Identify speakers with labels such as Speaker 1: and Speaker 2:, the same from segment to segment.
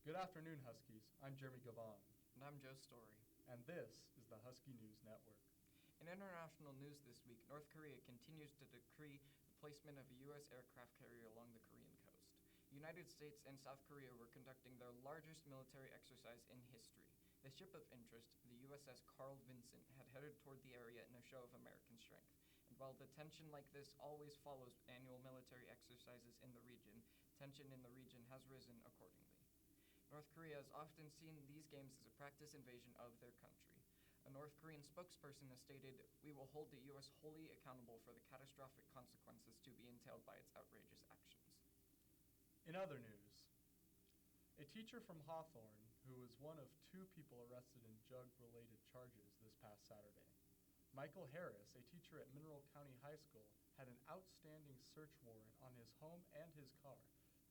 Speaker 1: Good afternoon, Huskies. I'm Jeremy Gavon.
Speaker 2: And I'm Joe Story.
Speaker 1: And this is the Husky News Network.
Speaker 2: In international news this week, North Korea continues to decree the placement of a U.S. aircraft carrier along the Korean coast. The United States and South Korea were conducting their largest military exercise in history. The ship of interest, the USS Carl Vinson, had headed toward the area in a show of American strength. And while the tension like this always follows annual military exercises in the region, tension in the region has risen accordingly. North Korea has often seen these games as a practice invasion of their country. A North Korean spokesperson has stated, "We will hold the U.S. wholly accountable for the catastrophic consequences to be entailed by its outrageous actions."
Speaker 1: In other news, a teacher from Hawthorne, who was one of 2 people arrested in drug-related charges this past Saturday. Michael Harris, a teacher at Mineral County High School, had an outstanding search warrant on his home and his car,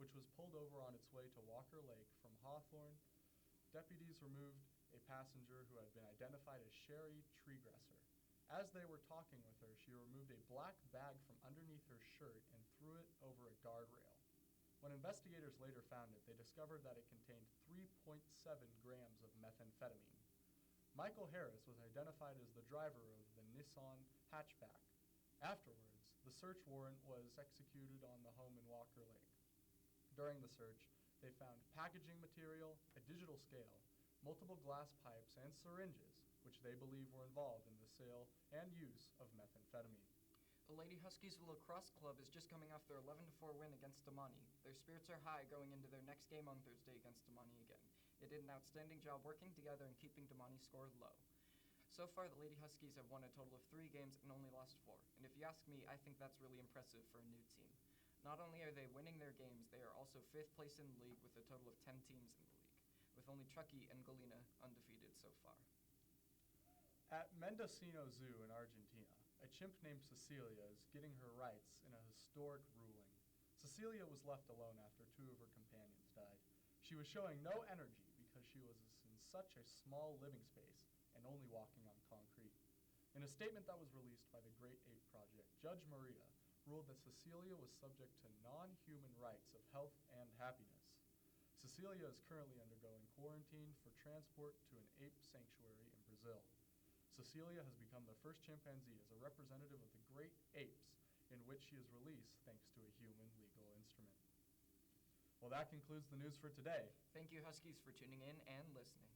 Speaker 1: which was pulled over on its way to Walker Lake from Hawthorne. Deputies removed a passenger who had been identified as Sherry Treegresser. As they were talking with her, she removed a black bag from underneath her shirt and threw it over a guardrail. When investigators later found it, they discovered that it contained 3.7 grams of methamphetamine. Michael Harris was identified as the driver of the Nissan hatchback. Afterwards, the search warrant was executed on the home in Walker Lake. During the search, they found packaging material, a digital scale, multiple glass pipes, and syringes, which they believe were involved in the sale and use of methamphetamine.
Speaker 2: The Lady Huskies lacrosse club is just coming off their 11-4 win against Damani. Their spirits are high going into their next game on Thursday against Damani again. They did an outstanding job working together and keeping Damani's score low. So far, the Lady Huskies have won a total of 3 games and only lost 4. And if you ask me, I think that's really impressive for a new team. Not only are they winning their games, they are also 5th place in the league with a total of 10 teams in the league, with only Truckee and Galena undefeated so far.
Speaker 1: At Mendocino Zoo in Argentina, a chimp named Cecilia is getting her rights in a historic ruling. Cecilia was left alone after 2 of her companions died. She was showing no energy because she was in such a small living space and only walking on concrete. In a statement that was released by the Great Ape Project, Judge Maria ruled that Cecilia was subject to non-human rights of health and happiness. Cecilia is currently undergoing quarantine for transport to an ape sanctuary in Brazil. Cecilia has become the first chimpanzee as a representative of the great apes in which she is released thanks to a human legal instrument. Well, that concludes the news for today.
Speaker 2: Thank you, Huskies, for tuning in and listening.